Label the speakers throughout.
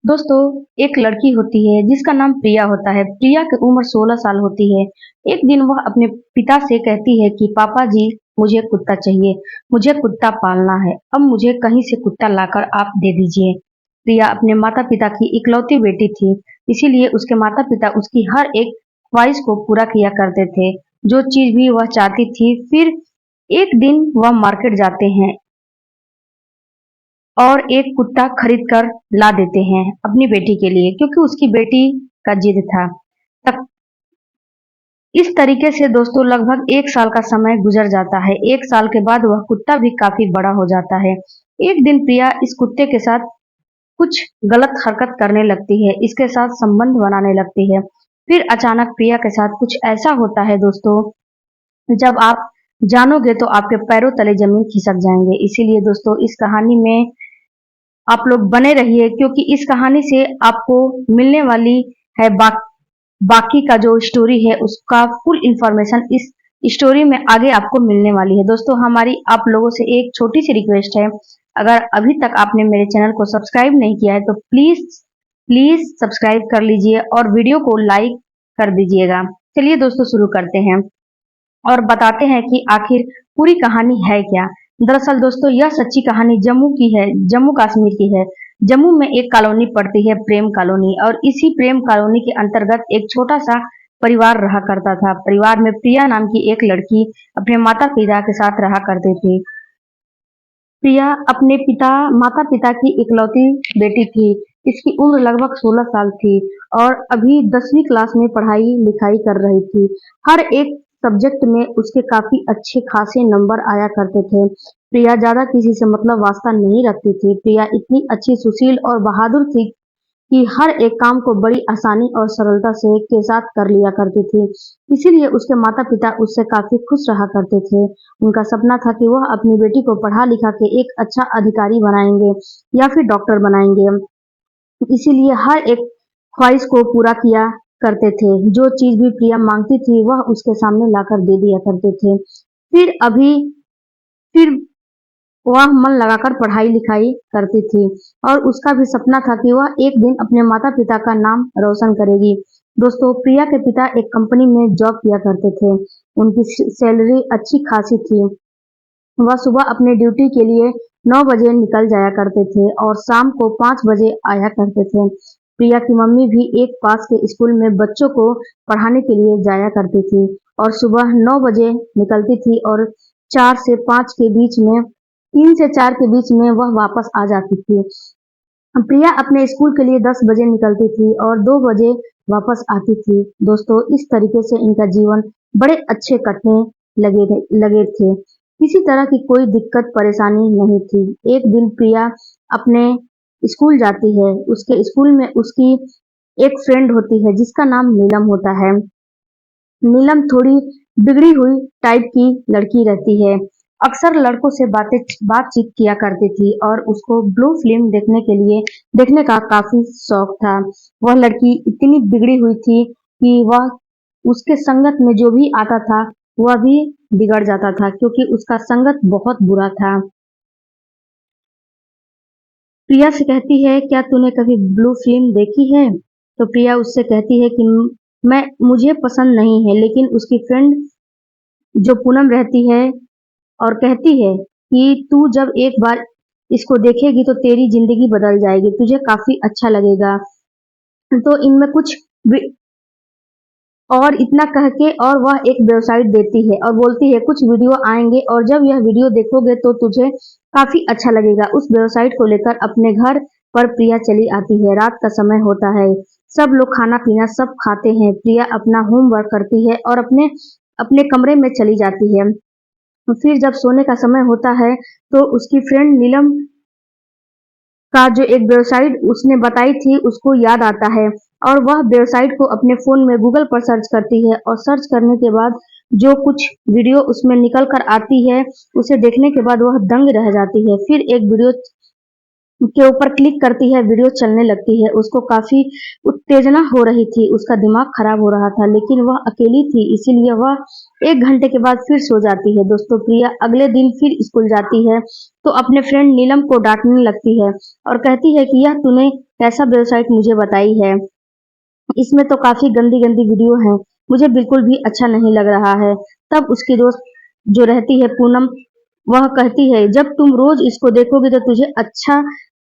Speaker 1: दोस्तों, एक लड़की होती है जिसका नाम प्रिया होता है। प्रिया की उम्र 16 साल होती है। एक दिन वह अपने पिता से कहती है कि पापा जी, मुझे कुत्ता चाहिए। मुझे कुत्ता पालना है। अब मुझे कहीं से कुत्ता लाकर आप दे दीजिए। प्रिया अपने माता पिता की इकलौती बेटी थी, इसीलिए उसके माता पिता उसकी हर एक ख्वाहिश को पूरा किया करते थे। जो चीज भी वह चाहती थी। फिर एक दिन वह मार्केट जाते हैं और एक कुत्ता खरीद कर ला देते हैं अपनी बेटी के लिए, क्योंकि उसकी बेटी का जिद था। तक इस तरीके से दोस्तों लगभग 1 साल का समय गुजर जाता है। 1 साल के बाद वह कुत्ता भी काफी बड़ा हो जाता है। एक दिन प्रिया इस कुत्ते के साथ कुछ गलत हरकत करने लगती है, इसके साथ संबंध बनाने लगती है। फिर अचानक प्रिया के साथ कुछ ऐसा होता है दोस्तों, जब आप जानोगे तो आपके पैरों तले जमीन खिसक जाएंगे। इसीलिए दोस्तों इस कहानी में आप लोग बने रहिए, क्योंकि इस कहानी से आपको मिलने वाली है बाकी का जो स्टोरी है उसका फुल इंफॉर्मेशन इस स्टोरी में आगे आपको मिलने वाली है। दोस्तों हमारी आप लोगों से एक छोटी सी रिक्वेस्ट है, अगर अभी तक आपने मेरे चैनल को सब्सक्राइब नहीं किया है तो प्लीज प्लीज सब्सक्राइब कर लीजिए और वीडियो को लाइक कर दीजिएगा। चलिए दोस्तों शुरू करते हैं और बताते हैं कि आखिर पूरी कहानी है क्या। दरअसल दोस्तों यह सच्ची कहानी जम्मू की है, जम्मू कश्मीर की है। जम्मू में एक कॉलोनी पड़ती है, प्रेम कॉलोनी, और इसी प्रेम कॉलोनी के अंतर्गत एक छोटा सा परिवार रहा करता था। परिवार में प्रिया नाम की एक लड़की अपने माता पिता के साथ रहा करती थी। प्रिया अपने माता पिता की इकलौती बेटी थी। इसकी उम्र लगभग 16 साल थी और अभी 10वीं क्लास में पढ़ाई लिखाई कर रही थी। हर एक सब्जेक्ट में उसके काफी अच्छे खासे नंबर आया करते थे। प्रिया ज्यादा किसी से मतलब वास्ता नहीं रखती थी। प्रिया इतनी अच्छी, सुशील और बहादुर थी कि हर एक काम को बड़ी आसानी और सरलता से के साथ कर लिया करती थी। इसीलिए उसके माता पिता उससे काफी खुश रहा करते थे। उनका सपना था कि वह अपनी बेटी को पढ़ा लिखा के एक अच्छा अधिकारी बनाएंगे या फिर डॉक्टर बनाएंगे। इसीलिए हर एक ख्वाहिश को पूरा किया करते थे। जो चीज भी प्रिया मांगती थी वह उसके सामने लाकर दे दिया करते थे। फिर अभी फिर वह मन लगाकर पढ़ाई लिखाई करती थी और उसका भी सपना था कि वह एक दिन अपने माता पिता का नाम रोशन करेगी। दोस्तों प्रिया के पिता एक कंपनी में जॉब किया करते थे। उनकी सैलरी अच्छी खासी थी। वह सुबह अपने ड्यूटी के लिए 9 बजे निकल जाया करते थे और शाम को 5 बजे आया करते थे। प्रिया की मम्मी भी एक पास के स्कूल में बच्चों को पढ़ाने के लिए जाया करती थी और सुबह 9 बजे निकलती थी और 4 से 5 के बीच में 3 से 4 के बीच में वह वापस आ जाती थी। प्रिया अपने स्कूल के लिए 10 बजे निकलती थी और 2 बजे वापस आती थी। दोस्तों इस तरीके से इनका जीवन बड़े अच्छे कटने लगे थे। किसी तरह की कोई दिक्कत परेशानी नहीं थी। एक दिन प्रिया अपने स्कूल जाती है। उसके स्कूल में उसकी एक फ्रेंड होती है जिसका नाम नीलम होता है। नीलम थोड़ी बिगड़ी हुई टाइप की लड़की रहती है। अक्सर लड़कों से बातचीत किया करती थी और उसको ब्लू फिल्म देखने का काफी शौक था। वह लड़की इतनी बिगड़ी हुई थी कि वह उसके संगत में जो भी आता था वह भी बिगड़ जाता था, क्योंकि उसका संगत बहुत बुरा था। प्रिया से कहती है, क्या तूने कभी ब्लू फिल्म देखी है? तो प्रिया उससे कहती है कि मैं मुझे पसंद नहीं है, लेकिन उसकी फ्रेंड जो पूनम रहती है और कहती है कि तू जब एक बार इसको देखेगी तो तेरी जिंदगी बदल जाएगी, तुझे काफी अच्छा लगेगा। तो इनमें कुछ और इतना कह के और वह एक वेबसाइट देती है और बोलती है कुछ वीडियो आएंगे और जब यह वीडियो देखोगे तो तुझे काफी अच्छा लगेगा। उस वेबसाइट को लेकर अपने घर पर प्रिया चली आती है। रात का समय होता है, सब लोग खाना पीना सब खाते हैं। प्रिया अपना होमवर्क करती है और अपने अपने कमरे में चली जाती है। फिर जब सोने का समय होता है तो उसकी फ्रेंड नीलम का जो एक वेबसाइट उसने बताई थी उसको याद आता है और वह वेबसाइट को अपने फोन में गूगल पर सर्च करती है और सर्च करने के बाद जो कुछ वीडियो उसमें निकल कर आती है उसे देखने के बाद वह दंग रह जाती है। फिर एक वीडियो के ऊपर क्लिक करती है, वीडियो चलने लगती है। उसको काफी उत्तेजना हो रही थी, उसका दिमाग खराब हो रहा था, लेकिन वह अकेली थी, इसीलिए वह 1 घंटे के बाद फिर सो जाती है। दोस्तों, प्रिया अगले दिन फिर स्कूल जाती है, तो अपने फ्रेंड नीलम को डाँटने लगती है और कहती है कि यह तूने कैसा वेबसाइट मुझे बताई है? इसमें तो काफ़ी गंदी-गंदी वीडियो हैं, मुझे बिल्कुल भी अच्छा नहीं लग रहा है। तब उसकी दोस्त जो रहती है पूनम, वह कहती है, जब तुम रोज़ इसको देखोगी तो तुझे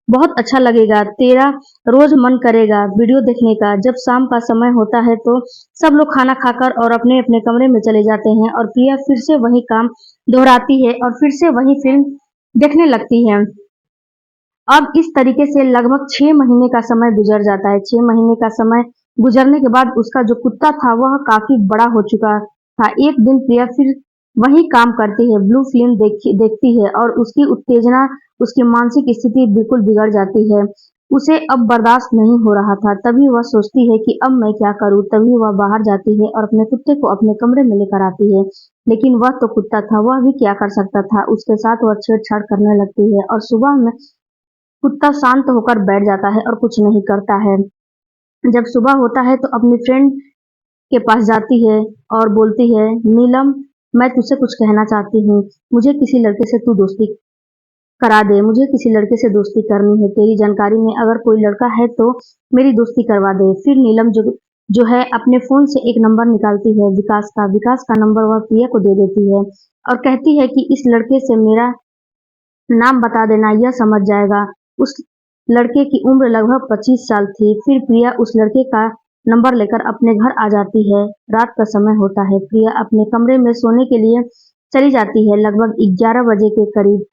Speaker 1: बहुत अच्छा लगेगा, तेरा रोज मन करेगा वीडियो देखने का। जब शाम का समय होता है तो सब लोग खाना खाकर और अपने अपने कमरे में चले जाते हैं और प्रिया फिर से वही काम दोहराती है और फिर से वही फिल्म देखने लगती है। अब इस तरीके से लगभग 6 महीने का समय गुजर जाता है। 6 महीने का समय गुजरने के बाद उसका जो कुत्ता था वह काफी बड़ा हो चुका था। एक दिन प्रिया फिर वही काम करती है, ब्लू फिल्म देखती है और उसकी उत्तेजना, उसकी मानसिक स्थिति बिल्कुल बिगड़ जाती है। उसे अब बर्दाश्त नहीं हो रहा था। तभी वह सोचती है कि अब मैं क्या करूं। तभी वह बाहर जाती है और अपने कुत्ते को अपने कमरे में लेकर आती है। लेकिन वह तो कुत्ता था, वह भी क्या कर सकता था। उसके साथ वह छेड़छाड़ करने लगती है और सुबह में कुत्ता शांत होकर बैठ जाता है और कुछ नहीं करता है। जब सुबह होता है तो अपनी फ्रेंड के पास जाती है और बोलती है, नीलम, मैं तुझसे कुछ कहना चाहती हूँ। मुझे किसी लड़के से तू दोस्ती करा दे। मुझे किसी लड़के से दोस्ती करनी है। तेरी जानकारी में अगर कोई लड़का है तो मेरी दोस्ती करवा दे। फिर नीलम जो है अपने फोन से एक नंबर निकालती है, विकास का नंबर वह प्रिया को दे देती है और कहती है कि इस लड़के से मेरा नाम बता देना, यह समझ जाएगा। उस लड़के की उम्र लगभग 25 साल थी। फिर प्रिया उस लड़के का नंबर लेकर अपने घर आ जाती है। रात का समय होता है। प्रिया अपने कमरे में सोने के लिए चली जाती है। लगभग 11 बजे के करीब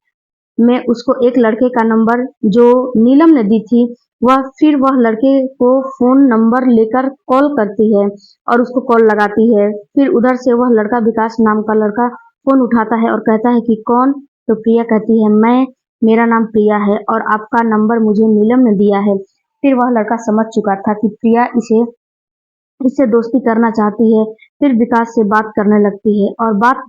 Speaker 1: में उसको एक लड़के का नंबर जो नीलम ने दी थी, वह लड़के को फोन नंबर लेकर कॉल करती है और उसको कॉल लगाती है। फिर उधर से वह लड़का, विकास नाम का लड़का, फोन उठाता है और कहता है कि कौन? तो प्रिया कहती है, मेरा नाम प्रिया है और आपका नंबर मुझे नीलम ने दिया है। फिर वह लड़का समझ चुका था कि प्रिया इसे इससे दोस्ती करना चाहती है। फिर विकास से बात करने लगती है और बात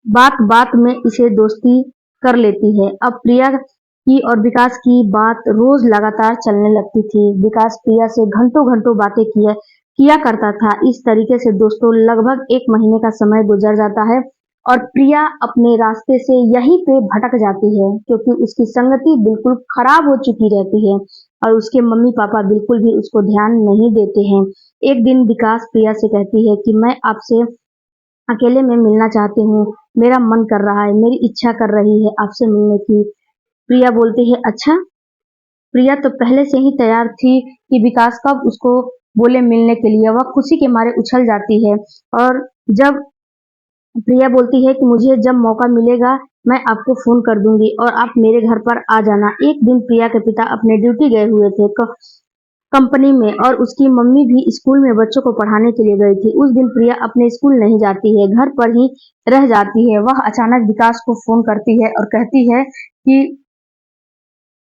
Speaker 1: बात बात में इसे दोस्ती कर लेती है। अब प्रिया की और विकास की बात रोज लगातार चलने लगती थी। विकास प्रिया से घंटों घंटों बातें किया किया करता था। इस तरीके से दोस्तों लगभग 1 महीने का समय गुजर जाता है और प्रिया अपने रास्ते से यहीं पे भटक जाती है, क्योंकि उसकी संगति बिल्कुल खराब हो चुकी रहती है और उसके मम्मी पापा बिल्कुल भी उसको ध्यान नहीं देते हैं। एक दिन विकास प्रिया से कहती है कि मैं आपसे अकेले में मिलना चाहती हूँ, मेरा मन कर रहा है, मेरी इच्छा कर रही है आपसे मिलने की। प्रिया बोलती है, अच्छा? प्रिया तो पहले से ही तैयार थी कि विकास कब उसको बोले मिलने के लिए। वह खुशी के मारे उछल जाती है और जब प्रिया बोलती है कि मुझे जब मौका मिलेगा मैं आपको फोन कर दूंगी और आप मेरे घर पर आ जाना। एक दिन प्रिया के पिता अपने ड्यूटी गए हुए थे कंपनी में और उसकी मम्मी भी स्कूल में बच्चों को पढ़ाने के लिए गई थी। उस दिन प्रिया अपने स्कूल नहीं जाती है, घर पर ही रह जाती है। वह अचानक विकास को फोन करती है और कहती है कि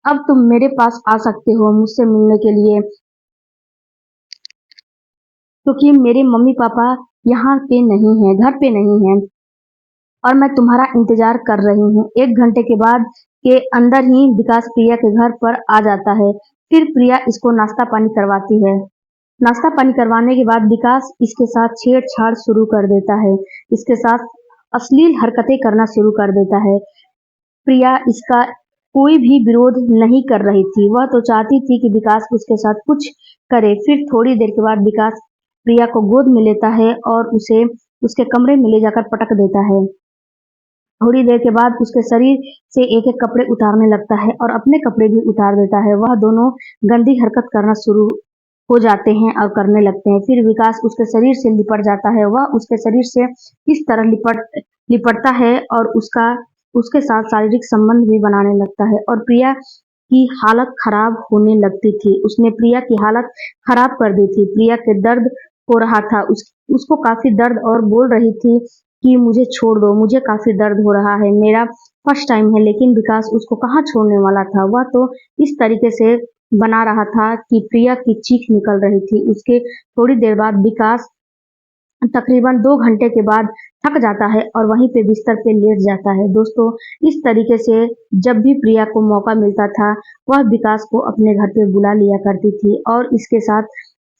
Speaker 1: अब तुम मेरे पास आ सकते हो मुझसे मिलने के लिए, क्योंकि मेरे मम्मी पापा यहाँ पे नहीं हैं, घर पे नहीं हैं और मैं तुम्हारा इंतजार कर रही हूँ। 1 घंटे के बाद के अंदर ही विकास प्रिया के घर पर आ जाता है। फिर प्रिया इसको नाश्ता पानी करवाती है। नाश्ता पानी करवाने के बाद विकास इसके साथ छेड़छाड़ शुरू कर देता है, इसके साथ अश्लील हरकतें करना शुरू कर देता है। प्रिया इसका कोई भी विरोध नहीं कर रही थी, वह तो चाहती थी कि विकास उसके साथ कुछ करे। फिर थोड़ी देर के बाद विकास प्रिया को गोद में लेता है और उसे उसके कमरे में ले जाकर पटक देता है। थोड़ी देर के बाद उसके शरीर से एक एक कपड़े उतारने लगता है और अपने कपड़े भी उतार देता है। वह दोनों गंदी हरकत करना शुरू हो जाते हैं और करने लगते हैं। फिर विकास उसके शरीर से लिपट जाता है। वह उसके शरीर से इस तरह लिपटता है और उसके साथ शारीरिक संबंध भी बनाने लगता है और प्रिया की हालत खराब होने लगती थी। उसने प्रिया की हालत खराब कर दी थी। प्रिया के दर्द हो रहा था, उसको काफी दर्द और बोल रही थी कि मुझे छोड़ दो, मुझे काफी दर्द हो रहा है, मेरा फर्स्ट टाइम है। लेकिन विकास उसको कहाँ छोड़ने वाला था। वह तो इस तरीके से बना रहा था कि प्रिया की चीख निकल रही थी। उसके थोड़ी देर बाद विकास तकरीबन 2 घंटे के बाद थक जाता है और वहीं पे बिस्तर पे लेट जाता है। दोस्तों, इस तरीके से जब भी प्रिया को मौका मिलता था, वह विकास को अपने घर पे बुला लिया करती थी और इसके साथ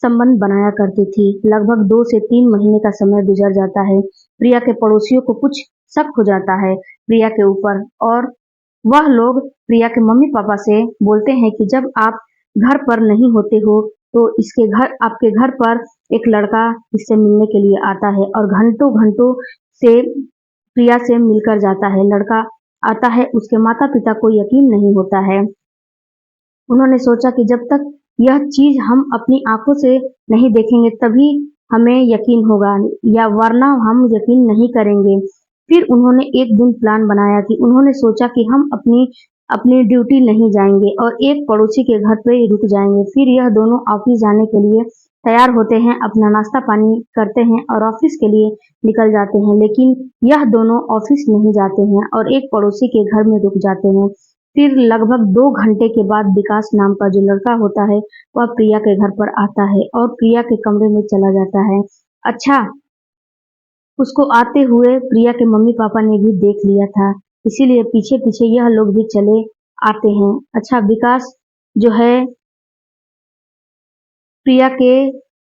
Speaker 1: संबंध बनाया करती थी। लगभग 2 से 3 महीने का समय गुजर जाता है। प्रिया के पड़ोसियों को कुछ शक हो जाता है प्रिया के ऊपर और वह लोग प्रिया के मम्मी-पापा से बोलते हैं कि जब आप घर पर नहीं होते हो, तो इसके घर आपके घर पर एक लड़का इससे मिलने के लिए आता है और घंटों-घंटों से प्रिया से मिलकर जाता है। लड़का आता है, उसके माता-पिता को यकीन नहीं होता है। उन्होंने सोचा कि जब तक यह चीज़ हम अपनी आँखों से नहीं देखेंगे तभी हमें यकीन होगा या वरना हम यकीन नहीं करेंगे। फिर उन्होंने एक दिन प्लान बनाया कि उन्होंने सोचा कि हम अपनी अपनी ड्यूटी नहीं जाएँगे और एक पड़ोसी के घर पे ही रुक जाएँगे। फिर यह दोनों ऑफ़िस जाने के लिए तैयार होते हैं, अपना नाश्ता-पानी करते हैं और ऑफ़िस के लिए निकल जाते हैं। लेकिन यह दोनों ऑफ़िस नहीं जाते हैं और एक पड़ोसी के घर में रुक जाते हैं। फिर लगभग 2 घंटे के बाद विकास नाम का जो लड़का होता है, वह प्रिया के घर पर आता है और प्रिया के कमरे में चला जाता है। अच्छा, उसको आते हुए प्रिया के मम्मी-पापा ने भी देख लिया था, इसीलिए पीछे-पीछे यह लोग भी चले आते हैं। अच्छा, विकास जो है प्रिया के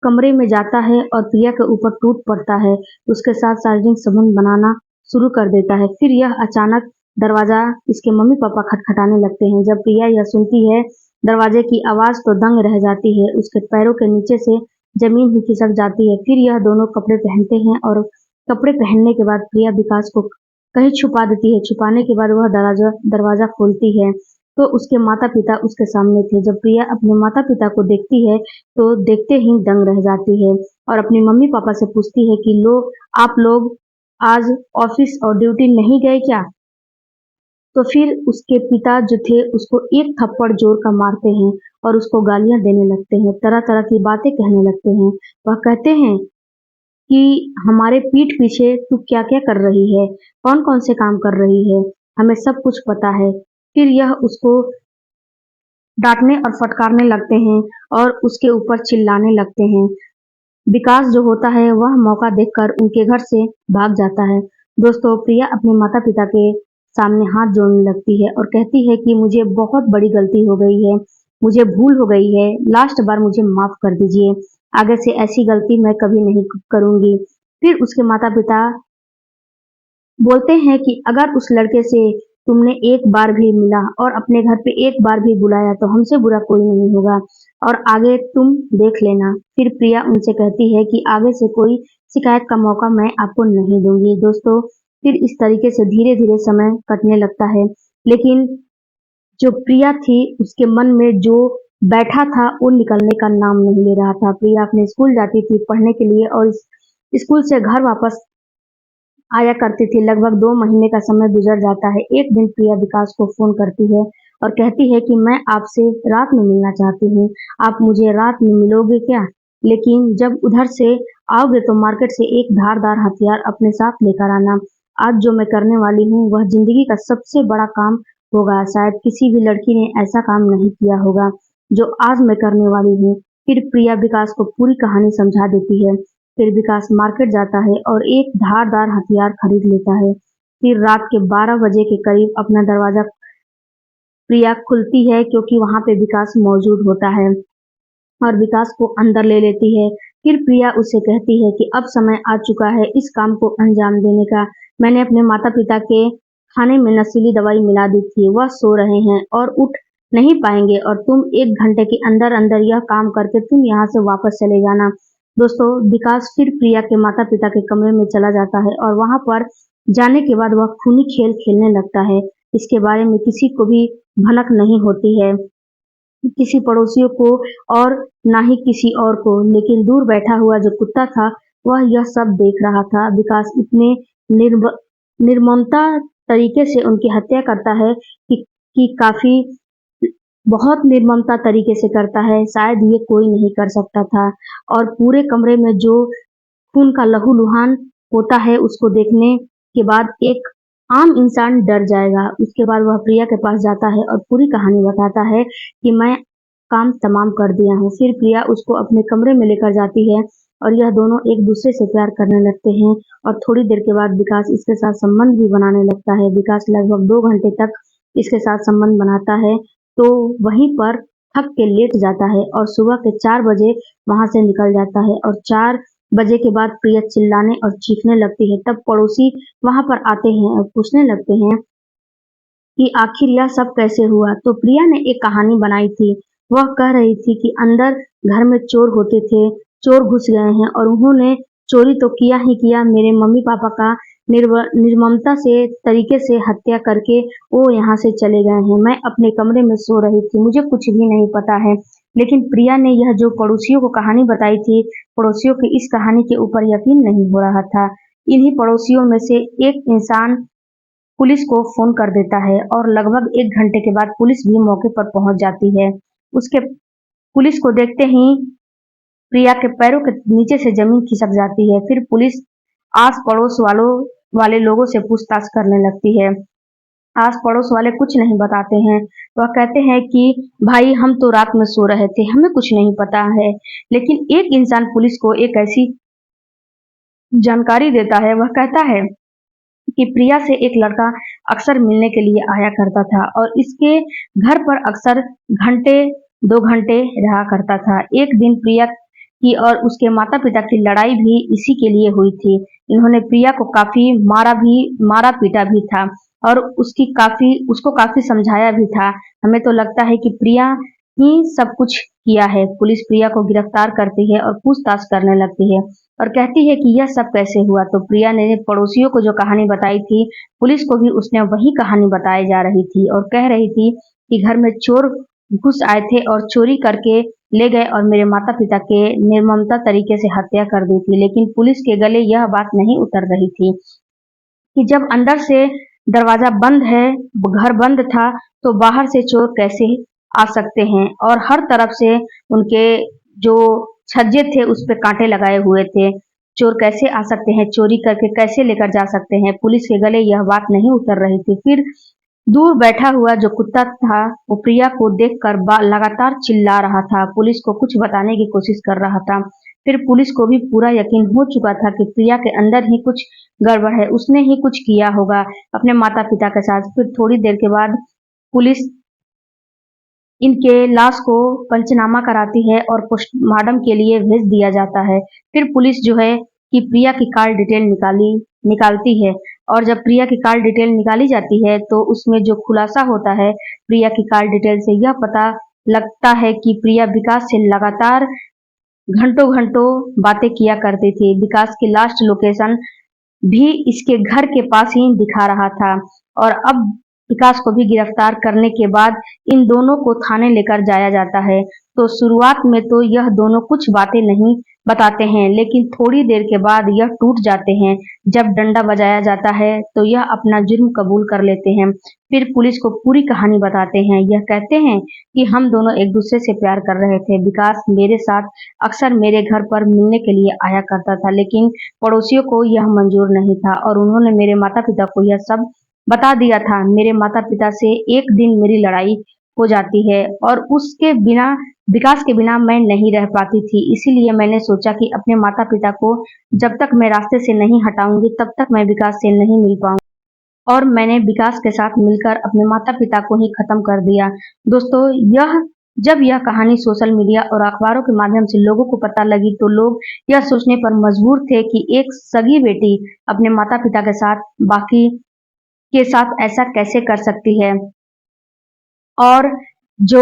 Speaker 1: कमरे में जाता है और प्रिया के ऊपर टूट पड़ता है, उसके साथ शारीरिक संबंध बनाना शुरू कर देता है। फिर यह अचानक दरवाज़ा इसके मम्मी-पापा खटखटाने लगते हैं। जब प्रिया यह सुनती है दरवाजे की आवाज़ तो दंग रह जाती है, उसके पैरों के नीचे से ज़मीन ही खिसक जाती है। फिर यह दोनों कपड़े पहनते हैं और कपड़े पहनने के बाद प्रिया विकास को कहीं छुपा देती है। छुपाने के बाद वह दरवाज़ा खोलती है, तो उसके माता-पिता उसके सामने थे। जब प्रिया अपने माता-पिता को देखती है तो देखते ही दंग रह जाती है और अपनी मम्मी-पापा से पूछती है कि लो आप लोग आज ऑफिस और ड्यूटी नहीं गए क्या? तो फिर उसके पिता जो थे उसको एक थप्पड़ जोर का मारते हैं और उसको गालियाँ देने लगते हैं, तरह-तरह की बातें कहने लगते हैं। वह कहते हैं कि हमारे पीठ पीछे तू क्या-क्या कर रही है? कौन-कौन से काम कर रही है? हमें सब कुछ पता है। फिर यह उसको डाँटने और फटकारने लगते हैं और उसके ऊपर चिल्लाने लगते हैं। विकास जो होता है वह मौका देखकर उनके घर से भाग जाता है। दोस्तों, प्रिया अपने माता-पिता के सामने हाथ जोड़ने लगती है और कहती है कि मुझे बहुत बड़ी गलती हो गई है, मुझे भूल हो गई है, लास्ट बार मुझे माफ़ कर दीजिए, आगे से ऐसी गलती मैं कभी नहीं करूँगी। फिर उसके माता-पिता बोलते हैं कि अगर उस लड़के से तुमने एक बार भी मिला और अपने घर पे एक बार भी बुलाया तो हमसे बुरा कोई नहीं होगा और आगे तुम देख लेना। फिर प्रिया उनसे कहती है कि आगे से कोई शिकायत का मौका मैं आपको नहीं दूंगी। दोस्तों, फिर इस तरीके से धीरे-धीरे समय कटने लगता है, लेकिन जो प्रिया थी उसके मन में जो बैठा था वो निकलने का नाम नहीं ले रहा था। प्रिया अपने स्कूल जाती थी पढ़ने के लिए और स्कूल से घर वापस आया करती थी। लगभग 2 महीने का समय गुजर जाता है। एक दिन प्रिया विकास को फ़ोन करती है और कहती है कि मैं आपसे रात में मिलना चाहती हूँ, आप मुझे रात में मिलोगे क्या? लेकिन जब उधर से आओगे तो मार्केट से एक धारदार हथियार अपने साथ लेकर आना। आज जो मैं करने वाली हूँ वह ज़िंदगी का सबसे बड़ा काम होगा। शायद किसी भी लड़की ने ऐसा काम नहीं किया होगा, जो आज मैं करने वाली हूँ। फिर प्रिया विकास को पूरी कहानी समझा देती है। फिर विकास मार्केट जाता है और एक धारदार हथियार खरीद लेता है। फिर रात के 12 बजे के करीब अपना दरवाज़ा प्रिया खुलती है क्योंकि वहाँ पे विकास मौजूद होता है और विकास को अंदर ले लेती है। फिर प्रिया उससे कहती है कि अब समय आ चुका है इस काम को अंजाम देने का। मैंने अपने माता-पिता के खाने में नशीली दवाई मिला दी थी, वह सो रहे हैं और उठ नहीं पाएंगे और तुम 1 घंटे के अंदर-अंदर यह काम करके तुम यहाँ से वापस चले जाना। दोस्तों, विकास फिर प्रिया के माता-पिता के कमरे में चला जाता है और वहाँ पर जाने के बाद वह खूनी खेल खेलने लगता है। इसके बारे में किसी को भी भनक नहीं होती है, किसी पड़ोसियों को और ना ही किसी और को, लेकिन दूर बैठा हुआ जो कुत्ता था वह यह सब देख रहा था। विकास इतने निर्ब निर्ममता तरीके से उनकी हत्या करता है कि काफ़ी बहुत निर्ममता तरीके से करता है, शायद ये कोई नहीं कर सकता था और पूरे कमरे में जो खून का लहूलुहान होता है उसको देखने के बाद एक आम इंसान डर जाएगा। उसके बाद वह प्रिया के पास जाता है और पूरी कहानी बताता है कि मैं काम तमाम कर दिया हूँ। फिर प्रिया उसको अपने कमरे में लेकर जाती है और यह दोनों एक दूसरे से प्यार करने लगते हैं और थोड़ी देर के बाद विकास इसके साथ संबंध भी बनाने लगता है। विकास लगभग 2 घंटे तक इसके साथ संबंध बनाता है, तो वहीं पर थक के लेट जाता है और सुबह के 4 बजे वहां से निकल जाता है और 4 बजे के बाद प्रिया चिल्लाने और चीखने लगती है। तब पड़ोसी वहां पर आते हैं और पूछने लगते हैं कि आखिर यह सब कैसे हुआ। तो प्रिया ने एक कहानी बनाई थी। वह कह रही थी कि अंदर घर में चोर होते थे, चोर घुस गए हैं और उन्होंने चोरी तो किया ही किया, मेरे मम्मी पापा का निर्ममता से तरीके से हत्या करके वो यहाँ से चले गए हैं। मैं अपने कमरे में सो रही थी, मुझे कुछ भी नहीं पता है। लेकिन प्रिया ने यह जो पड़ोसियों को कहानी बताई थी, पड़ोसियों की इस कहानी के ऊपर यकीन नहीं हो रहा था। इन्हीं पड़ोसियों में से एक इंसान पुलिस को फोन कर देता है और लगभग 1 घंटे के बाद पुलिस भी मौके पर पहुंच जाती है। उसके पुलिस को देखते ही प्रिया के पैरों के नीचे से जमीन खिसक जाती है। फिर पुलिस आस पड़ोस वालों वाले लोगों से पूछताछ करने लगती है। आस पड़ोस वाले कुछ नहीं बताते हैं। वह कहते हैं कि भाई हम तो रात में सो रहे थे, हमें कुछ नहीं पता है। लेकिन एक इंसान पुलिस को एक ऐसी जानकारी देता है। वह कहता है कि प्रिया से एक लड़का अक्सर मिलने के लिए आया करता था और इसके घर पर अक्सर घंटे 2 घंटे रहा करता था। एक दिन प्रिया की और उसके माता पिता की लड़ाई भी इसी के लिए हुई थी। इन्होंने प्रिया को काफी मारा पीटा भी था और उसको काफी समझाया भी था। हमें तो लगता है कि प्रिया ही सब कुछ किया है। पुलिस प्रिया को गिरफ्तार करती है और पूछताछ करने लगती है और कहती है कि यह सब कैसे हुआ। तो प्रिया ने पड़ोसियों को जो कहानी बताई थी, पुलिस को भी उसने वही कहानी बताई जा रही थी और कह रही थी कि घर में चोर घुस आए थे और चोरी करके ले गए और मेरे माता पिता के निर्ममता तरीके से हत्या कर दी थी। लेकिन पुलिस के गले यह बात नहीं उतर रही थी कि जब अंदर से दरवाजा बंद है, घर बंद था, तो बाहर से चोर कैसे आ सकते हैं। और हर तरफ से उनके जो छज्जे थे उस पे कांटे लगाए हुए थे। चोर कैसे आ सकते हैं, चोरी करके कैसे लेकर जा सकते हैं। पुलिस के गले यह बात नहीं उतर रही थी। फिर दूर बैठा हुआ जो कुत्ता था वो प्रिया को देखकर लगातार चिल्ला रहा था, पुलिस को कुछ बताने की कोशिश कर रहा था। फिर पुलिस को भी पूरा यकीन हो चुका था कि प्रिया के अंदर ही कुछ गड़बड़ है, उसने ही कुछ किया होगा अपने माता पिता के साथ। फिर थोड़ी देर के बाद पुलिस इनके लाश को पंचनामा कराती है और पोस्टमार्टम के लिए भेज दिया जाता है। फिर पुलिस जो है कि प्रिया की कॉल डिटेल निकालती है और जब प्रिया की कॉल डिटेल निकाली जाती है तो उसमें जो खुलासा होता है प्रिया की कॉल डिटेल से यह पता लगता है कि प्रिया विकास से लगातार घंटों घंटों बातें किया करती थी। विकास की लास्ट लोकेशन भी इसके घर के पास ही दिखा रहा था और अब विकास को भी गिरफ्तार करने के बाद इन दोनों को थाने लेकर जाया जाता है। तो शुरुआत में तो यह दोनों कुछ बातें नहीं बताते हैं, लेकिन थोड़ी देर के बाद यह टूट जाते हैं। जब डंडा बजाया जाता है तो यह अपना जुर्म कबूल कर लेते हैं। फिर पुलिस को पूरी कहानी बताते हैं। यह कहते हैं कि हम दोनों एक दूसरे से प्यार कर रहे थे। विकास मेरे साथ अक्सर मेरे घर पर मिलने के लिए आया करता था, लेकिन पड़ोसियों को यह मंजूर नहीं था और उन्होंने मेरे माता पिता को यह सब बता दिया था। मेरे माता पिता से एक दिन मेरी लड़ाई हो जाती है और उसके बिना विकास के बिना मैं नहीं रह पाती थी। इसीलिए मैंने सोचा कि अपने माता पिता को जब तक मैं रास्ते से नहीं हटाऊंगी तब तक मैं विकास से नहीं मिल पाऊंगी और मैंने विकास के साथ मिलकर अपने माता पिता को ही खत्म कर दिया। दोस्तों, जब यह कहानी सोशल मीडिया और अखबारों के माध्यम से लोगों को पता लगी तो लोग यह सोचने पर मजबूर थे कि एक सगी बेटी अपने माता पिता के साथ बाकी के साथ ऐसा कैसे कर सकती है। और जो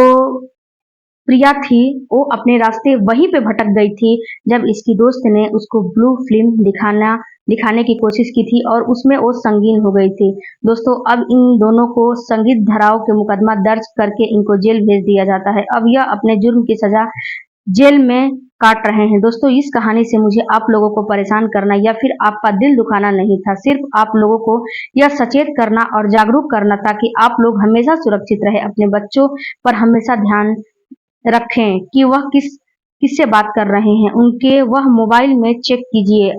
Speaker 1: प्रिया थी वो अपने रास्ते वहीं पे भटक गई थी जब इसकी दोस्त ने उसको ब्लू फिल्म दिखाने की कोशिश की थी और उसमें वो संगीन हो गई थी। दोस्तों, अब इन दोनों को संगीत धाराओं के मुकदमा दर्ज करके इनको जेल भेज दिया जाता है। अब यह अपने जुर्म की सजा जेल में काट रहे हैं। दोस्तों, इस कहानी से मुझे आप लोगों को परेशान करना या फिर आपका दिल दुखाना नहीं था, सिर्फ आप लोगों को यह सचेत करना और जागरूक करना ताकि आप लोग हमेशा सुरक्षित रहे। अपने बच्चों पर हमेशा ध्यान रखें कि वह किससे बात कर रहे हैं, उनके वह मोबाइल में चेक कीजिए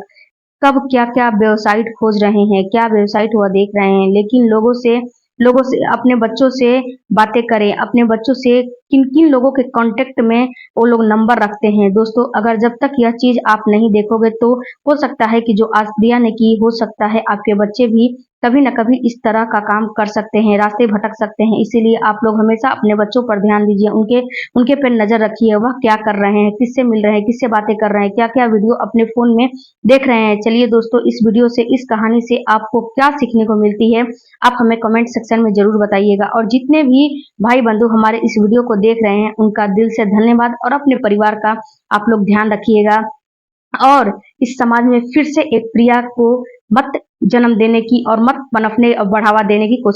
Speaker 1: कब क्या क्या वेबसाइट खोज रहे हैं, क्या वेबसाइट वह देख रहे हैं। लेकिन लोगों से लोगों से, अपने बच्चों से बातें करें, अपने बच्चों से किन-किन लोगों के कॉन्टेक्ट में वो लोग नंबर रखते हैं। दोस्तों, अगर जब तक यह चीज़ आप नहीं देखोगे तो हो सकता है कि जो आज दिया ने की, हो सकता है आपके बच्चे भी कभी न कभी इस तरह का काम कर सकते हैं, रास्ते भटक सकते हैं। इसीलिए आप लोग हमेशा अपने बच्चों पर ध्यान दीजिए, उनके उनके पे नज़र रखिए, वह क्या कर रहे हैं, किससे मिल रहे हैं, किससे बातें कर रहे हैं, क्या-क्या वीडियो अपने फ़ोन में देख रहे हैं। चलिए दोस्तों, इस वीडियो से, इस कहानी से आपको क्या सीखने को मिलती है, आप हमें कमेंट सेक्शन में ज़रूर बताइएगा। और जितने भी भाई-बंधु हमारे इस वीडियो को देख रहे हैं, उनका दिल से धन्यवाद और अपने परिवार का आप लोग ध्यान रखिएगा। और इस समाज में फिर से एक प्रिया को मत जन्म देने की और मत पनपने और बढ़ावा देने की कोशिश